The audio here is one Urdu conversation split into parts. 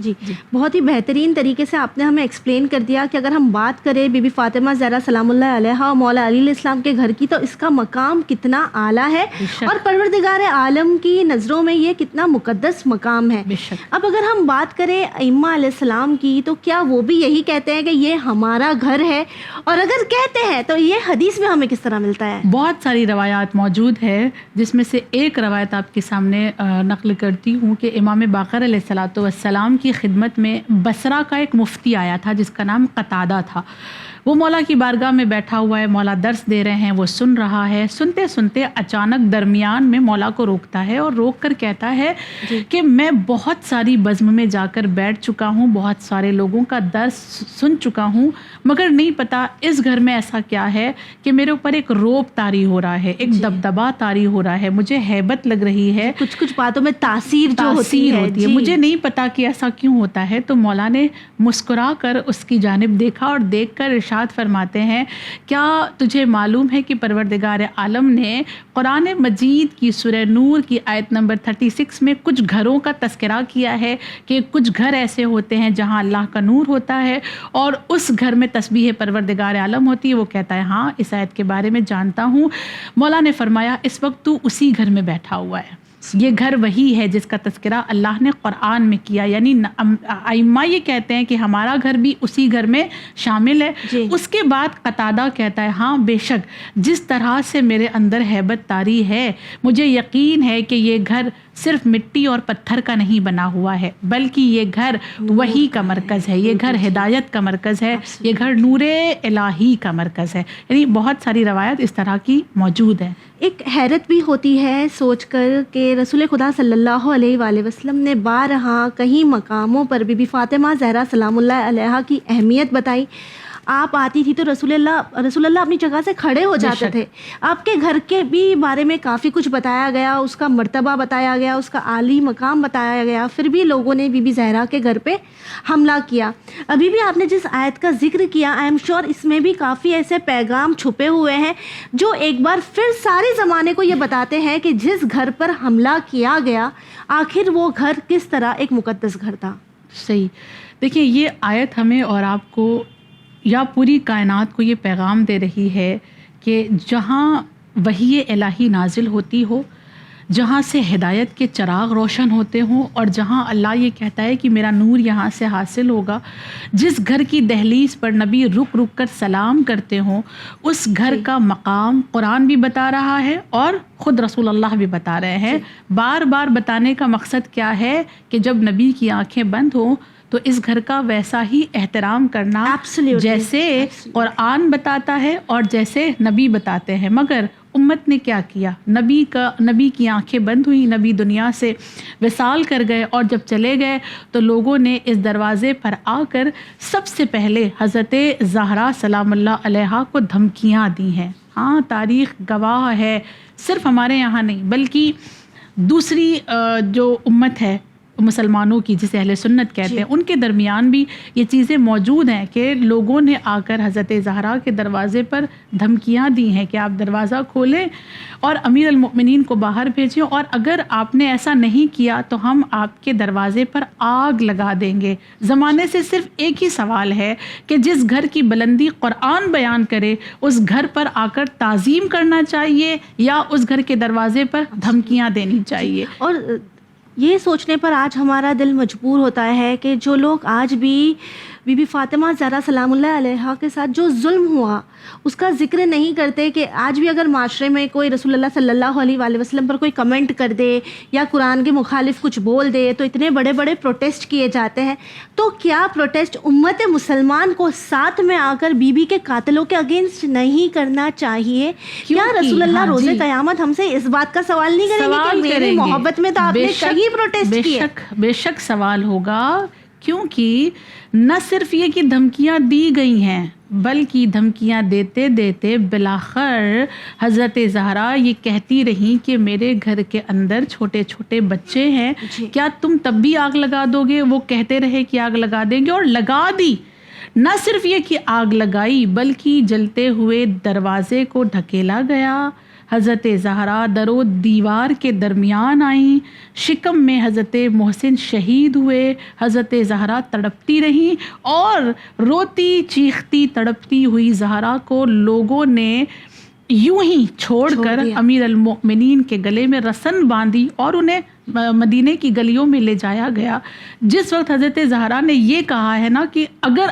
جی بہت ہی بہترین طریقے سے آپ نے ہمیں ایکسپلین کر دیا کہ اگر ہم بات کریں بی بی فاطمہ زہرا سلام اللہ علیہا اور مولا علی علیہ السلام کے گھر کی تو اس کا مقام کتنا اعلیٰ ہے اور پروردگار عالم کی نظروں میں یہ کتنا مقدس مقام ہے. اب اگر ہم بات کریں ائمہ علیہ السلام کی تو کیا وہ بھی یہی کہتے ہیں کہ یہ ہمارا گھر ہے؟ اور اگر کہتے ہیں تو یہ حدیث میں ہمیں کس طرح ملتا ہے؟ بہت ساری روایات موجود ہے جس میں سے ایک روایت آپ کے سامنے نقل کرتی ہوں کہ امام باقر علیہ الصلوۃ والسلام کی خدمت میں بصرہ کا ایک مفتی آیا تھا جس کا نام قتادہ تھا. وہ مولا کی بارگاہ میں بیٹھا ہوا ہے، مولا درس دے رہے ہیں، وہ سن رہا ہے. سنتے سنتے اچانک درمیان میں مولا کو روکتا ہے اور روک کر کہتا ہے کہ میں بہت ساری بزم میں جا کر بیٹھ چکا ہوں، بہت سارے لوگوں کا درس سن چکا ہوں، مگر نہیں پتا اس گھر میں ایسا کیا ہے کہ میرے اوپر ایک روب طاری ہو رہا ہے، ایک دبدبا طاری ہو رہا ہے، مجھے ہیبت لگ رہی ہے، کچھ باتوں میں تاثیر ہوتی ہے. مجھے نہیں پتا کہ ایسا کیوں ہوتا ہے. تو مولا نے مسکرا کر اس کی جانب دیکھا اور دیکھ کر ارشاد فرماتے ہیں کیا تجھے معلوم ہے کہ پروردگار عالم نے قرآن مجید کی سورہ نور کی آیت نمبر 36 میں کچھ گھروں کا تذکرہ کیا ہے کہ کچھ گھر ایسے ہوتے ہیں جہاں اللہ کا نور ہوتا ہے اور اس گھر میں تسبیح پروردگار عالم ہوتی ہے. وہ کہتا ہے ہاں اس آیت کے بارے میں جانتا ہوں. مولا نے فرمایا اس وقت تو اسی گھر میں بیٹھا ہوا ہے، یہ گھر وہی ہے جس کا تذکرہ اللہ نے قرآن میں کیا. یعنی ائمہ یہ کہتے ہیں کہ ہمارا گھر بھی اسی گھر میں شامل ہے. اس کے بعد قتادہ کہتا ہے ہاں بے شک جس طرح سے میرے اندر ہیبت طاری ہے مجھے یقین ہے کہ یہ گھر صرف مٹی اور پتھر کا نہیں بنا ہوا ہے بلکہ یہ گھر وحی کا مرکز ہے، یہ گھر ہدایت کا مرکز ہے، یہ گھر نور الہی کا مرکز ہے. یعنی بہت ساری روایت اس طرح کی موجود ہیں. ایک حیرت بھی ہوتی ہے سوچ کر کہ رسول خدا صلی اللہ علیہ وآلہ وسلم نے بارہا کئی مقاموں پر بی بی فاطمہ زہرا سلام اللہ علیہا کی اہمیت بتائی. آپ آتی تھی تو رسول اللہ اپنی جگہ سے کھڑے ہو جاتے تھے. آپ کے گھر کے بھی بارے میں کافی کچھ بتایا گیا، اس کا مرتبہ بتایا گیا، اس کا عالی مقام بتایا گیا، پھر بھی لوگوں نے بی بی زہرا کے گھر پہ حملہ کیا. ابھی بھی آپ نے جس آیت کا ذکر کیا آئی ایم شیور اس میں بھی کافی ایسے پیغام چھپے ہوئے ہیں جو ایک بار پھر سارے زمانے کو یہ بتاتے ہیں کہ جس گھر پر حملہ کیا گیا آخر وہ گھر کس طرح ایک مقدس گھر تھا. صحیح. دیکھیں یہ آیت ہمیں اور آپ کو یا پوری کائنات کو یہ پیغام دے رہی ہے کہ جہاں وحی الہی نازل ہوتی ہو، جہاں سے ہدایت کے چراغ روشن ہوتے ہوں اور جہاں اللہ یہ کہتا ہے کہ میرا نور یہاں سے حاصل ہوگا، جس گھر کی دہلیز پر نبی رک رک کر سلام کرتے ہوں، اس گھر کا مقام قرآن بھی بتا رہا ہے اور خود رسول اللہ بھی بتا رہے ہیں. بار بار بتانے کا مقصد کیا ہے کہ جب نبی کی آنکھیں بند ہوں تو اس گھر کا ویسا ہی احترام کرنا جیسے قرآن بتاتا ہے اور جیسے نبی بتاتے ہیں. مگر امت نے کیا کیا؟ نبی کی آنکھیں بند ہوئی، نبی دنیا سے وصال کر گئے اور جب چلے گئے تو لوگوں نے اس دروازے پر آ کر سب سے پہلے حضرت زہرا سلام اللہ علیہا کو دھمکیاں دی ہیں. ہاں تاریخ گواہ ہے، صرف ہمارے یہاں نہیں بلکہ دوسری جو امت ہے مسلمانوں کی جسے اہل سنت کہتے ہیں ان کے درمیان بھی یہ چیزیں موجود ہیں کہ لوگوں نے آ کر حضرت زہرا کے دروازے پر دھمکیاں دی ہیں کہ آپ دروازہ کھولیں اور امیر المؤمنین کو باہر بھیجیں، اور اگر آپ نے ایسا نہیں کیا تو ہم آپ کے دروازے پر آگ لگا دیں گے. زمانے سے صرف ایک ہی سوال ہے کہ جس گھر کی بلندی قرآن بیان کرے اس گھر پر آ کر تعظیم کرنا چاہیے یا اس گھر کے دروازے پر دھمکیاں دینی چاہیے. اور یہ سوچنے پر آج ہمارا دل مجبور ہوتا ہے کہ جو لوگ آج بھی بی بی فاطمہ زہرا سلام اللہ علیہا کے ساتھ جو ظلم ہوا اس کا ذکر نہیں کرتے، کہ آج بھی اگر معاشرے میں کوئی رسول اللہ صلی اللہ علیہ وآلہ وسلم پر کوئی کمنٹ کر دے یا قرآن کے مخالف کچھ بول دے تو اتنے بڑے بڑے پروٹیسٹ کیے جاتے ہیں. تو کیا پروٹیسٹ امت مسلمان کو ساتھ میں آ کر بی بی کے قاتلوں کے اگینسٹ نہیں کرنا چاہیے؟ کیا رسول اللہ روز قیامت ہم سے اس بات کا سوال نہیں کریں گے کہ میری محبت میں تو آپ نے کہیں پروٹیسٹ کیے؟ بے شک سوال ہوگا، کیونکہ نہ صرف یہ کہ دھمکیاں دی گئی ہیں بلکہ دھمکیاں دیتے دیتے بالآخر حضرت زہرا یہ کہتی رہیں کہ میرے گھر کے اندر چھوٹے چھوٹے بچے ہیں، کیا تم تب بھی آگ لگا دو گے؟ وہ کہتے رہے کہ آگ لگا دیں گے اور لگا دی. نہ صرف یہ کہ آگ لگائی بلکہ جلتے ہوئے دروازے کو ڈھکیلا گیا۔ حضرت زہرا در و دیوار کے درمیان آئیں، شکم میں حضرت محسن شہید ہوئے۔ حضرت زہرا تڑپتی رہیں اور روتی چیختی تڑپتی ہوئی زہرا کو لوگوں نے یوں ہی چھوڑ کر امیر المؤمنین کے گلے میں رسن باندھی اور انہیں مدینے کی گلیوں میں لے جایا گیا۔ جس وقت حضرت زہرا نے یہ کہا ہے نا کہ اگر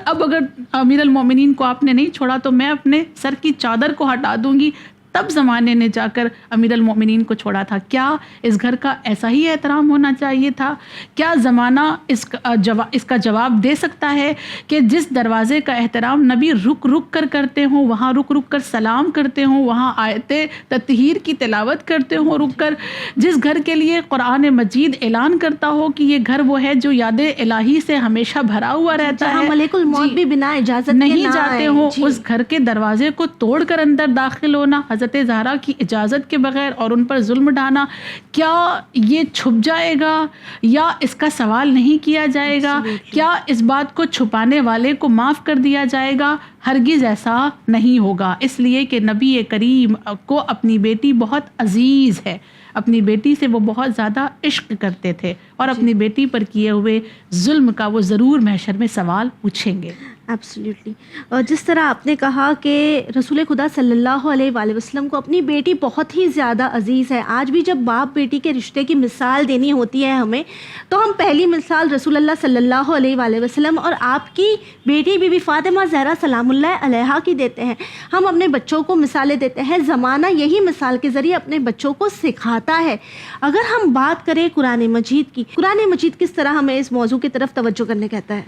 امیر المؤمنین کو آپ نے نہیں چھوڑا تو میں اپنے سر کی چادر کو ہٹا دوں گی، تب زمانے نے جا کر امیر المؤمنین کو چھوڑا تھا۔ کیا اس گھر کا ایسا ہی احترام ہونا چاہیے تھا؟ کیا زمانہ اس کا جواب دے سکتا ہے کہ جس دروازے کا احترام نبی رک رک کر کرتے ہوں، وہاں رک رک کر سلام کرتے ہوں، وہاں آیت تطہیر کی تلاوت کرتے ہوں رک کر، جس گھر کے لیے قرآن مجید اعلان کرتا ہو کہ یہ گھر وہ ہے جو یاد الہی سے ہمیشہ بھرا ہوا رہتا ہے، ملک الموت بھی بنا اجازت نہیں جاتے ہوں، اس گھر کے دروازے کو توڑ کر اندر داخل ہونا حضرت زہرا کی اجازت کے بغیر اور ان پر ظلم ڈھانا، کیا یہ چھپ جائے گا یا اس کا سوال نہیں کیا جائے گا؟ کیا اس بات کو چھپانے والے کو معاف کر دیا جائے گا؟ ہرگز ایسا نہیں ہوگا، اس لیے کہ نبی کریم کو اپنی بیٹی بہت عزیز ہے، اپنی بیٹی سے وہ بہت زیادہ عشق کرتے تھے اور اپنی بیٹی پر کیے ہوئے ظلم کا وہ ضرور محشر میں سوال پوچھیں گے۔ ایبسلیوٹلی۔ اور جس طرح آپ نے کہا کہ رسول خدا صلی اللہ علیہ وآلہ وسلم کو اپنی بیٹی بہت ہی زیادہ عزیز ہے، آج بھی جب باپ بیٹی کے رشتے کی مثال دینی ہوتی ہے ہمیں، تو ہم پہلی مثال رسول اللہ صلی اللہ علیہ وآلہ وسلم اور آپ کی بیٹی بی بی فاطمہ زہرا سلام اللہ علیہا کی دیتے ہیں۔ ہم اپنے بچوں کو مثالیں دیتے ہیں، زمانہ یہی مثال کے ذریعے اپنے بچوں کو سکھاتا ہے۔ اگر ہم بات کریں قرآن مجید کی، قرآن مجید کس طرح ہمیں اس موضوع کی طرف توجہ کرنے کہتا ہے؟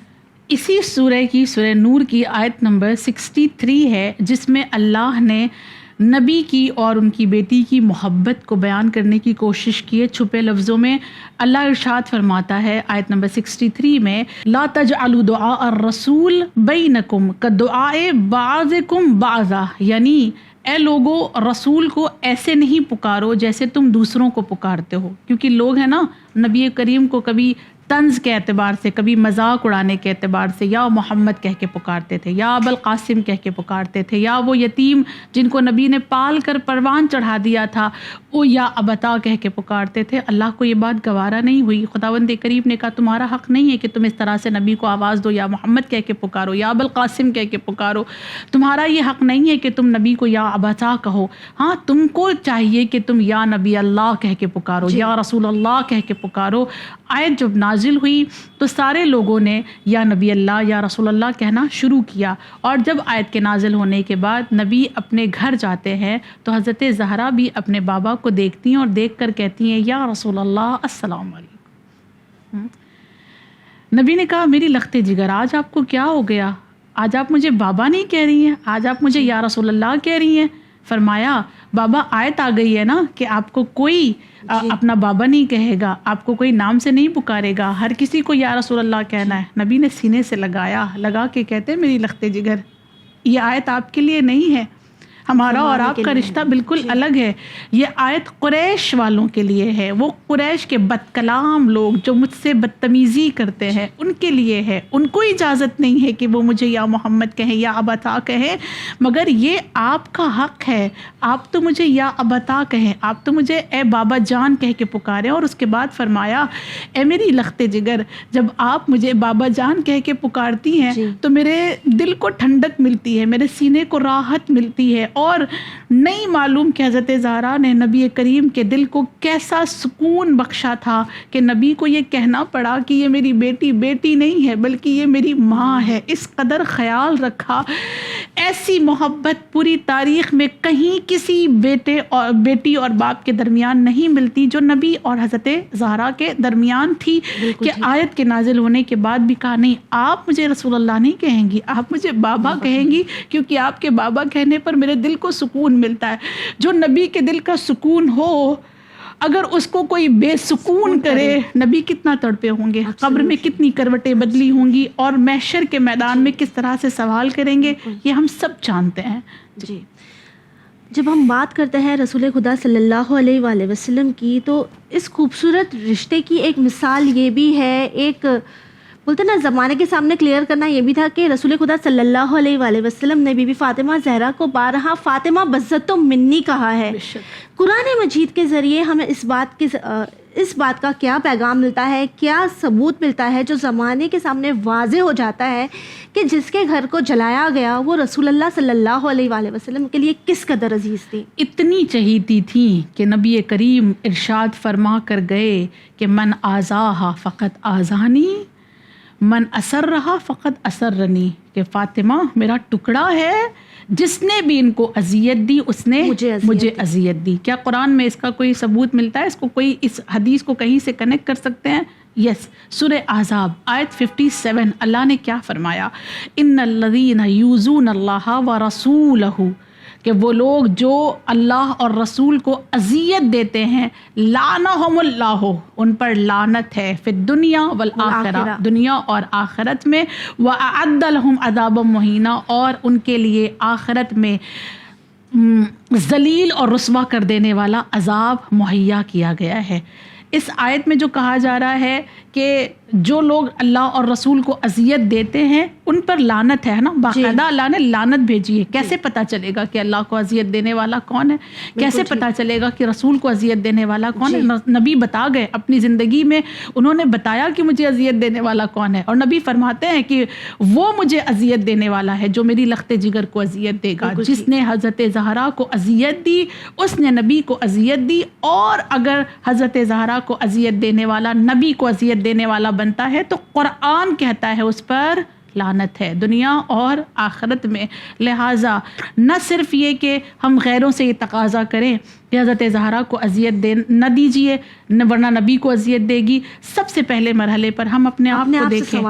اسی سورہ نور کی آیت نمبر 63 ہے، جس میں اللہ نے نبی کی اور ان کی بیٹی کی محبت کو بیان کرنے کی کوشش کی ہے چھپے لفظوں میں۔ اللہ ارشاد فرماتا ہے آیت نمبر 63 میں، لا تجعلوا دعاء الرسول بینکم کدعاء بعضکم بعضا، یعنی اے لوگو رسول کو ایسے نہیں پکارو جیسے تم دوسروں کو پکارتے ہو، کیونکہ لوگ ہیں نا نبی کریم کو کبھی طنز کے اعتبار سے، کبھی مذاق اڑانے کے اعتبار سے یا محمد کہہ کے پکارتے تھے، یا ابوالقاسم کہہ کے پکارتے تھے، یا وہ یتیم جن کو نبی نے پال کر پروان چڑھا دیا تھا وہ یا ابتا کہہ کے پکارتے تھے۔ اللہ کو یہ بات گوارا نہیں ہوئی۔ خداوند کریم نے کہا تمہارا حق نہیں ہے کہ تم اس طرح سے نبی کو آواز دو، یا محمد کہہ کے پکارو، یا ابوالقاسم کہہ کے پکارو، تمہارا یہ حق نہیں ہے کہ تم نبی کو یا ابتا کہو۔ ہاں تم کو چاہیے کہ تم یا نبی اللہ کہہ کے پکارو، یا رسول اللہ کہہ کے پکارو۔ آیت جب نازل ہوئی تو سارے لوگوں نے یا نبی اللہ یا رسول اللہ کہنا شروع کیا، اور جب آیت کے نازل ہونے کے بعد نبی اپنے گھر جاتے ہیں تو حضرت زہرا بھی اپنے بابا کو دیکھتی ہیں اور دیکھ کر کہتی ہیں یا رسول اللہ السلام علیکم۔ نبی نے کہا میری لخت جگر آج آپ کو کیا ہو گیا؟ آج آپ مجھے بابا نہیں کہہ رہی ہیں، آج آپ مجھے یا رسول اللہ کہہ رہی ہیں۔ فرمایا بابا آیت آ گئی ہے نا کہ آپ کو کوئی اپنا بابا نہیں کہے گا، آپ کو کوئی نام سے نہیں پکارے گا، ہر کسی کو یا رسول اللہ کہنا ہے۔ نبی نے سینے سے لگا کے کہتے میری لخت جگر یہ آیت آپ کے لیے نہیں ہے، ہمارا اور آپ کا رشتہ بالکل الگ ہے۔ یہ آیت قریش والوں کے لیے ہے، وہ قریش کے بد کلام لوگ جو مجھ سے بدتمیزی کرتے ہیں ان کے لیے ہے۔ ان کو اجازت نہیں ہے کہ وہ مجھے یا محمد کہیں یا ابتا کہیں، مگر یہ آپ کا حق ہے، آپ تو مجھے یا ابتا کہیں، آپ تو مجھے اے بابا جان کہہ کے پکاریں۔ اور اس کے بعد فرمایا اے میری لخت جگر جب آپ مجھے بابا جان کہہ کے پکارتی ہیں تو میرے دل کو ٹھنڈک ملتی ہے، میرے سینے کو راحت ملتی ہے، اور نہیں معلوم کہ حضرت زہرا نے نبی کریم کے دل کو کیسا سکون بخشا تھا کہ نبی کو یہ کہنا پڑا کہ یہ میری بیٹی نہیں ہے بلکہ یہ میری ماں ہے۔ اس قدر خیال رکھا، ایسی محبت پوری تاریخ میں کہیں کسی بیٹی اور باپ کے درمیان نہیں ملتی جو نبی اور حضرت زہرا کے درمیان تھی، کہ آیت کے نازل ہونے کے بعد بھی کہا نہیں آپ مجھے رسول اللہ نہیں کہیں گی، آپ مجھے بابا کہیں گی، کیونکہ آپ کے بابا کہنے پر میرے دل کو سکون ملتا ہے۔ جو نبی کے دل کا سکون ہو اگر اس کو کوئی بے سکون کرے، نبی کتنا تڑپے ہوں گے، قبر میں کتنی کروٹیں بدلی ہوں گی، اور محشر کے میدان میں کس طرح سے سوال کریں گے، یہ ہم سب جانتے ہیں۔ جی جب ہم بات کرتے ہیں رسول خدا صلی اللہ علیہ وآلہ وسلم کی، تو اس خوبصورت رشتے کی ایک مثال یہ بھی ہے، ایک بولتے نا زمانے کے سامنے کلیئر کرنا یہ بھی تھا کہ رسول خدا صلی اللہ علیہ وآلہ وسلم نے بی بی فاطمہ زہرا کو بارہا فاطمہ بزت تو منی کہا ہے. قرآن مجید کے ذریعے ہمیں اس بات کا کیا پیغام ملتا ہے, کیا ثبوت ملتا ہے جو زمانے کے سامنے واضح ہو جاتا ہے کہ جس کے گھر کو جلایا گیا وہ رسول اللہ صلی اللہ علیہ وآلہ وسلم کے لیے کس قدر عزیز تھی. اتنی چہیتی تھیں کہ نبی کریم ارشاد فرما کر گئے کہ من آزاہا فقط آزانی من اثر رہا فقط اثرنی, کہ فاطمہ میرا ٹکڑا ہے, جس نے بھی ان کو اذیت دی اس نے مجھے اذیت دی. کیا قرآن میں اس کا کوئی ثبوت ملتا ہے؟ اس کو کوئی اس حدیث کو کہیں سے کنیکٹ کر سکتے ہیں؟ یس, سورہ احزاب آیت 57 اللہ نے کیا فرمایا, ان الذین یؤذون اللہ ورسولہ, کہ وہ لوگ جو اللہ اور رسول کو اذیت دیتے ہیں, لعنہم اللہ, ان پر لعنت ہے, فی الدنیا والآخرہ, دنیا اور آخرت میں, وأعد لہم عذابا مہینا, اور ان کے لیے آخرت میں ذلیل اور رسوا کر دینے والا عذاب مہیا کیا گیا ہے. اس آیت میں جو کہا جا رہا ہے کہ جو لوگ اللہ اور رسول کو اذیت دیتے ہیں ان پر لعنت ہے نا, باقاعدہ اللہ نے لعنت بھیجی ہے. کیسے پتہ چلے گا کہ اللہ کو اذیت دینے والا کون ہے؟ کیسے پتہ چلے گا کہ رسول کو اذیت دینے والا کون ہے؟ نبی بتا گئے اپنی زندگی میں, انہوں نے بتایا کہ مجھے اذیت دینے والا کون ہے, اور نبی فرماتے ہیں کہ وہ مجھے اذیت دینے والا ہے جو میری لخت جگر کو اذیت دے گا. جس نے حضرت زہرا کو اذیت دی اس نے نبی کو اذیت دی, اور اگر حضرت زہرا کو اذیت دینے والا نبی کو اذیت دینے والا بنتا ہے تو قرآن کہتا ہے اس پر لعنت ہے دنیا اور آخرت میں. لہٰذا نہ صرف یہ کہ ہم غیروں سے یہ تقاضا کریں کہ حضرت زہرا کو اذیت نہ دیجیے ورنہ نبی کو اذیت دے گی, سب سے پہلے مرحلے پر ہم اپنے آپ کو دیکھیں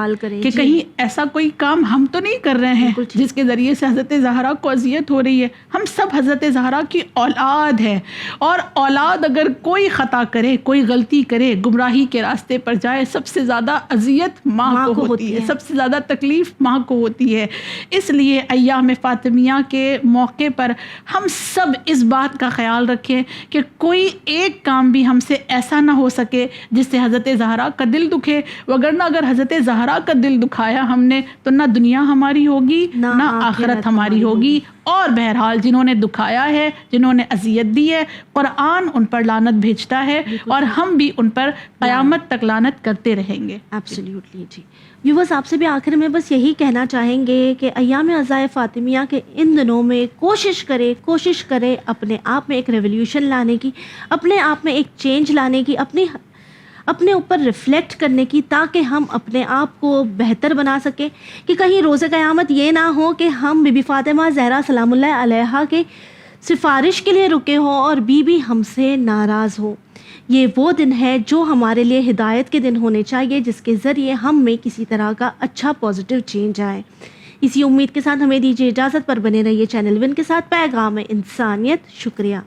کہ کہیں ایسا کوئی کام ہم تو نہیں کر رہے ہیں جس کے ذریعے سے حضرت زہرا کو اذیت ہو رہی ہے. ہم سب حضرت زہرا کی اولاد ہے, اور اولاد اگر کوئی خطا کرے, کوئی غلطی کرے, گمراہی کے راستے پر جائے, سب سے زیادہ اذیت ماں کو ہوتی ہے, سب سے زیادہ تکلیف ماں کو ہوتی ہے. اس لیے ایام فاطمیہ کے موقع پر ہم سب اس بات کا خیال رکھیں کہ کوئی ایک کام بھی ہم سے ایسا نہ ہو سکے جس سے حضرت زہرا کا دل دکھے, وگرنہ اگر حضرت زہرا کا دل دکھایا ہم نے تو نہ دنیا ہماری ہوگی نہ آخرت ہماری ہوگی. اور بہرحال جنہوں نے دکھایا ہے, جنہوں نے اذیت دی ہے, قرآن ان پر لعنت بھیجتا ہے, اور ہم بھی ان پر قیامت تک لعنت کرتے رہیں گے. ایبسلیوٹلی. جی ویورز, آپ سے بھی آخر میں بس یہی کہنا چاہیں گے کہ ایام عزائے فاطمیہ کے ان دنوں میں کوشش کرے اپنے آپ میں ایک ریولیوشن لانے کی, اپنے آپ میں ایک چینج لانے کی, اپنے اوپر ریفلیکٹ کرنے کی, تاکہ ہم اپنے آپ کو بہتر بنا سکیں, کہ کہیں روز قیامت یہ نہ ہو کہ ہم بی بی فاطمہ زہرا سلام اللہ علیہا کے سفارش کے لیے رکے ہوں اور بی بی ہم سے ناراض ہو. یہ وہ دن ہے جو ہمارے لیے ہدایت کے دن ہونے چاہیے, جس کے ذریعے ہم میں کسی طرح کا اچھا پازیٹیو چینج آئے. اسی امید کے ساتھ ہمیں دیجیے اجازت, پر بنے رہیے چینل ون کے ساتھ. پیغام انسانیت. شکریہ.